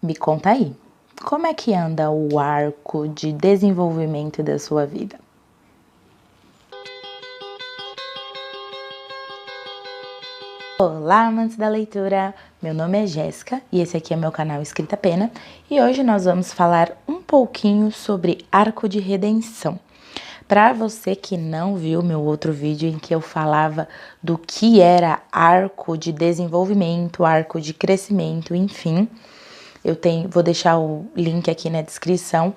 Me conta aí, como é que anda o arco de desenvolvimento da sua vida? Olá, amantes da leitura! Meu nome é Jéssica e esse aqui é meu canal Escrita Pena e hoje nós vamos falar um pouquinho sobre arco de redenção. Para você que não viu meu outro vídeo em que eu falava do que era arco de desenvolvimento, arco de crescimento, enfim, vou deixar o link aqui na descrição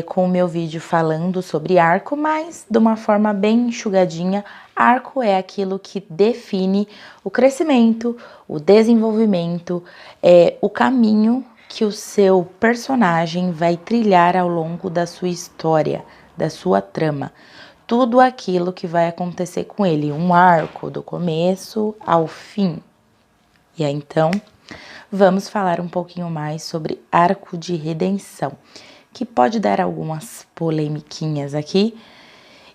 com o meu vídeo falando sobre arco, mas de uma forma bem enxugadinha. Arco é aquilo que define o crescimento, o desenvolvimento, o caminho que o seu personagem vai trilhar ao longo da sua história, da sua trama. Tudo aquilo que vai acontecer com ele, um arco do começo ao fim. E aí, então, vamos falar um pouquinho mais sobre arco de redenção, que pode dar algumas polemiquinhas aqui,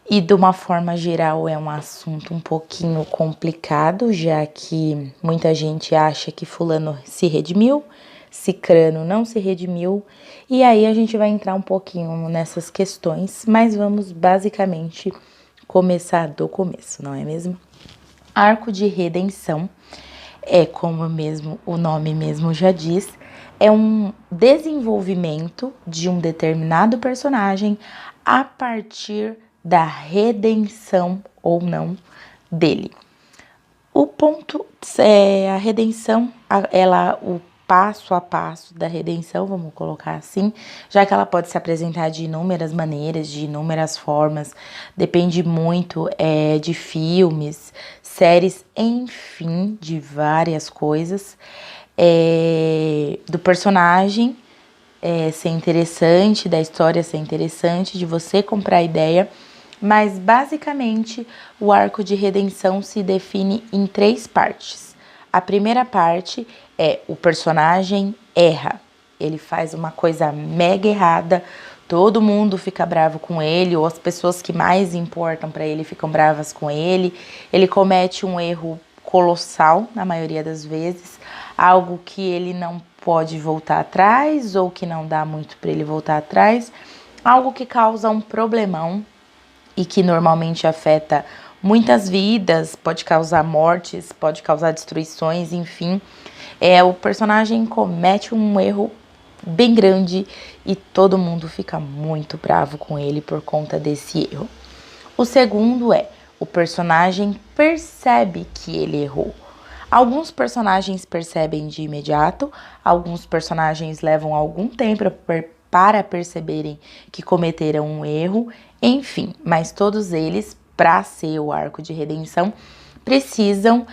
e de uma forma geral é um assunto um pouquinho complicado, já que muita gente acha que fulano se redimiu, cicrano não se redimiu, e aí a gente vai entrar um pouquinho nessas questões, mas vamos basicamente começar do começo, não é mesmo? Arco de redenção como mesmo o nome mesmo já diz, é um desenvolvimento de um determinado personagem a partir da redenção ou não dele. O ponto é a redenção, o passo a passo da redenção, vamos colocar assim, já que ela pode se apresentar de inúmeras maneiras, de inúmeras formas, depende muito de filmes, séries, enfim, de várias coisas, do personagem ser interessante, da história ser interessante, de você comprar a ideia, mas basicamente o arco de redenção se define em 3 partes. A primeira parte é o personagem erra, ele faz uma coisa mega errada, todo mundo fica bravo com ele, ou as pessoas que mais importam para ele ficam bravas com ele, ele comete um erro colossal na maioria das vezes, algo que ele não pode voltar atrás ou que não dá muito para ele voltar atrás, algo que causa um problemão e que normalmente afeta muitas vidas, pode causar mortes, pode causar destruições, enfim. O personagem comete um erro bem grande e todo mundo fica muito bravo com ele por conta desse erro. O segundo o personagem percebe que ele errou. Alguns personagens percebem de imediato, alguns personagens levam algum tempo para perceberem que cometeram um erro, enfim, mas todos eles, para ser o arco de redenção, precisam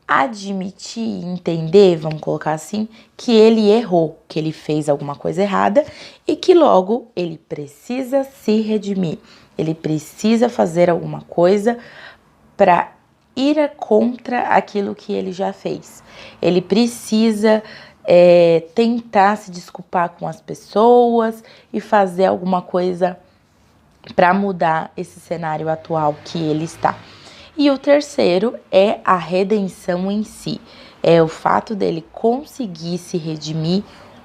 admitir, entender, vamos colocar assim, que ele errou, que ele fez alguma coisa errada e que logo ele precisa se redimir, ele precisa fazer alguma coisa para ir contra aquilo que ele já fez. Ele precisa tentar se desculpar com as pessoas e fazer alguma coisa para mudar esse cenário atual que ele está. E o terceiro é a redenção em si, é o fato dele conseguir se redimir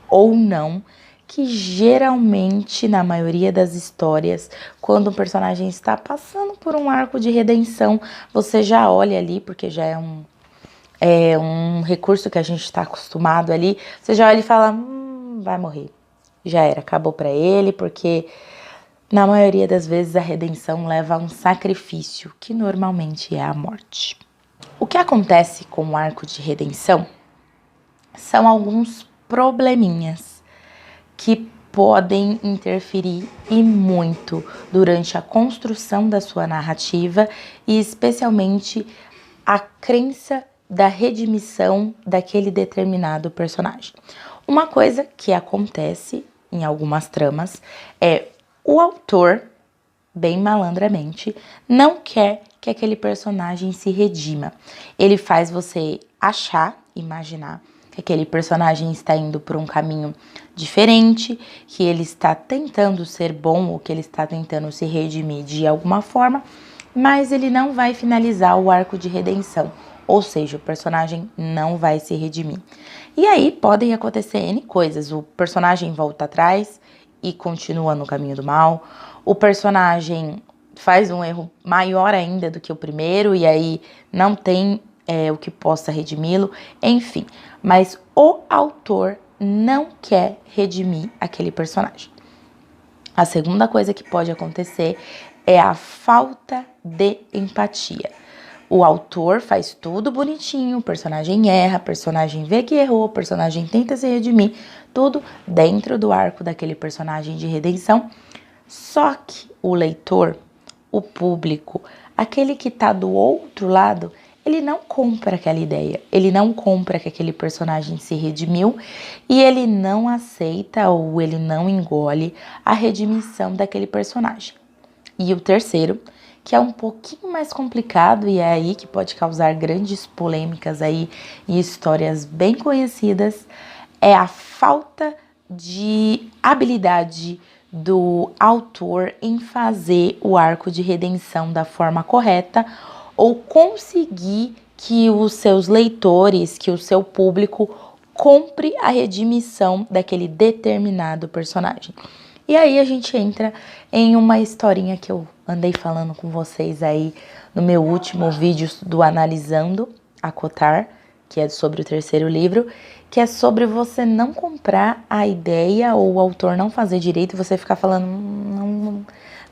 ou não, que geralmente, na maioria das histórias, quando um personagem está passando por um arco de redenção, você já olha ali, porque já é um recurso que a gente está acostumado ali, você já olha e fala, vai morrer, já era, acabou para ele, porque na maioria das vezes a redenção leva a um sacrifício, que normalmente é a morte. O que acontece com o arco de redenção são alguns probleminhas que podem interferir e muito durante a construção da sua narrativa e especialmente a crença da redimissão daquele determinado personagem. Uma coisa que acontece em algumas tramas é o autor, bem malandramente, não quer que aquele personagem se redima. Ele faz você achar, imaginar, que aquele personagem está indo por um caminho diferente, que ele está tentando ser bom ou que ele está tentando se redimir de alguma forma, mas ele não vai finalizar o arco de redenção. Ou seja, o personagem não vai se redimir. E aí podem acontecer N coisas. O personagem volta atrás e continua no caminho do mal. O personagem faz um erro maior ainda do que o primeiro e aí não tem o que possa redimi-lo. Enfim, mas o autor não quer redimir aquele personagem. A segunda coisa que pode acontecer é a falta de empatia. O autor faz tudo bonitinho, o personagem erra, o personagem vê que errou, o personagem tenta se redimir, tudo dentro do arco daquele personagem de redenção. Só que o leitor, o público, aquele que tá do outro lado, ele não compra aquela ideia, ele não compra que aquele personagem se redimiu e ele não aceita ou ele não engole a redimissão daquele personagem. E o terceiro, que é um pouquinho mais complicado e é aí que pode causar grandes polêmicas aí e histórias bem conhecidas, é a falta de habilidade do autor em fazer o arco de redenção da forma correta ou conseguir que os seus leitores, que o seu público compre a redimissão daquele determinado personagem. E aí a gente entra em uma historinha que eu andei falando com vocês aí no meu último vídeo do Analisando a Cotar, que é sobre o terceiro livro, que é sobre você não comprar a ideia ou o autor não fazer direito e você ficar falando,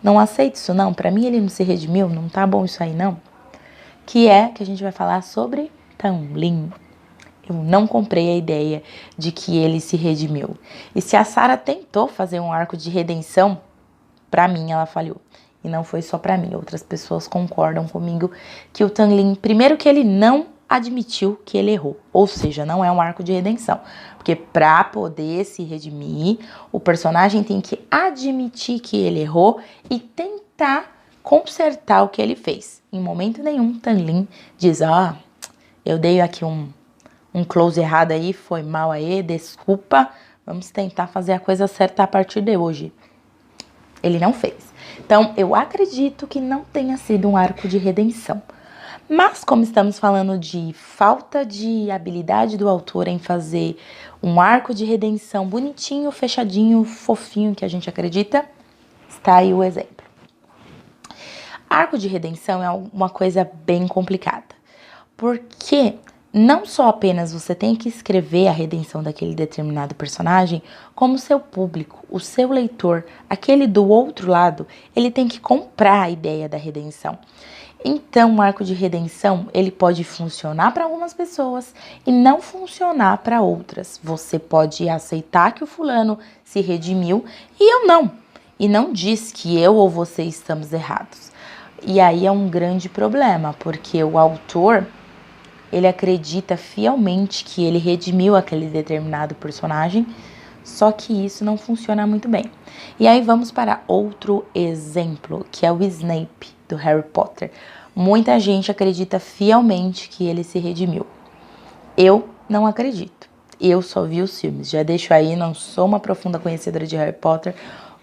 não aceito isso não, pra mim ele não se redimiu, não tá bom isso aí não. Que a gente vai falar sobre Tanglin. Eu não comprei a ideia de que ele se redimiu. E se a Sarah tentou fazer um arco de redenção, pra mim ela falhou. E não foi só pra mim, outras pessoas concordam comigo que o Tanglin, primeiro que ele não admitiu que ele errou. Ou seja, não é um arco de redenção. Porque pra poder se redimir, o personagem tem que admitir que ele errou e tentar consertar o que ele fez. Em momento nenhum, Tanglin diz, eu dei aqui um close errado aí, foi mal aí, desculpa, vamos tentar fazer a coisa certa a partir de hoje. Ele não fez. Então, eu acredito que não tenha sido um arco de redenção. Mas, como estamos falando de falta de habilidade do autor em fazer um arco de redenção bonitinho, fechadinho, fofinho, que a gente acredita, está aí o exemplo. Arco de redenção é uma coisa bem complicada, porque não só apenas você tem que escrever a redenção daquele determinado personagem, como o seu público, o seu leitor, aquele do outro lado, ele tem que comprar a ideia da redenção. Então, o arco de redenção, ele pode funcionar para algumas pessoas e não funcionar para outras. Você pode aceitar que o fulano se redimiu e eu não. E não diz que eu ou você estamos errados. E aí é um grande problema, porque o autor, ele acredita fielmente que ele redimiu aquele determinado personagem, só que isso não funciona muito bem. E aí vamos para outro exemplo, que é o Snape, do Harry Potter. Muita gente acredita fielmente que ele se redimiu. Eu não acredito. Eu só vi os filmes. Já deixo aí, não sou uma profunda conhecedora de Harry Potter.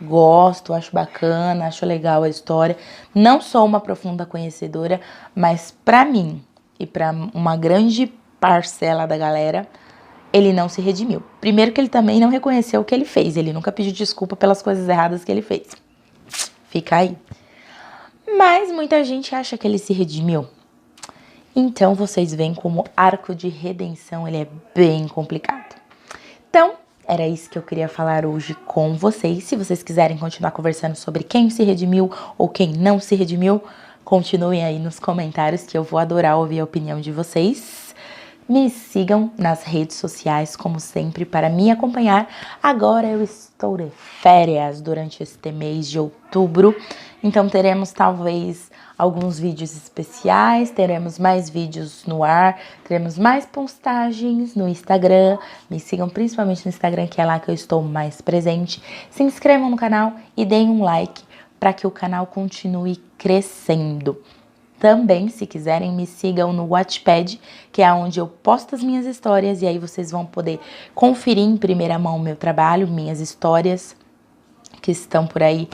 Gosto, acho bacana, acho legal a história. Não sou uma profunda conhecedora, mas pra mim e pra uma grande parcela da galera, ele não se redimiu. Primeiro que ele também não reconheceu o que ele fez. Ele nunca pediu desculpa pelas coisas erradas que ele fez. Fica aí. Mas muita gente acha que ele se redimiu. Então vocês veem como arco de redenção ele é bem complicado. Então, era isso que eu queria falar hoje com vocês. Se vocês quiserem continuar conversando sobre quem se redimiu ou quem não se redimiu, continuem aí nos comentários que eu vou adorar ouvir a opinião de vocês. Me sigam nas redes sociais, como sempre, para me acompanhar. Agora eu estou de férias durante este mês de outubro, então teremos talvez alguns vídeos especiais, teremos mais vídeos no ar, teremos mais postagens no Instagram. Me sigam principalmente no Instagram, que é lá que eu estou mais presente. Se inscrevam no canal e deem um like para que o canal continue crescendo. Também, se quiserem, me sigam no Wattpad, que é onde eu posto as minhas histórias, e aí vocês vão poder conferir em primeira mão o meu trabalho, minhas histórias que estão por aí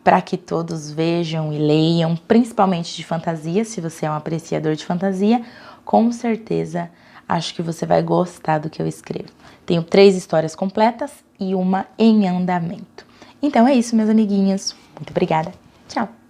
para que todos vejam e leiam, principalmente de fantasia, se você é um apreciador de fantasia, com certeza acho que você vai gostar do que eu escrevo. Tenho 3 histórias completas e uma em andamento. Então é isso, meus amiguinhos. Muito obrigada. Tchau!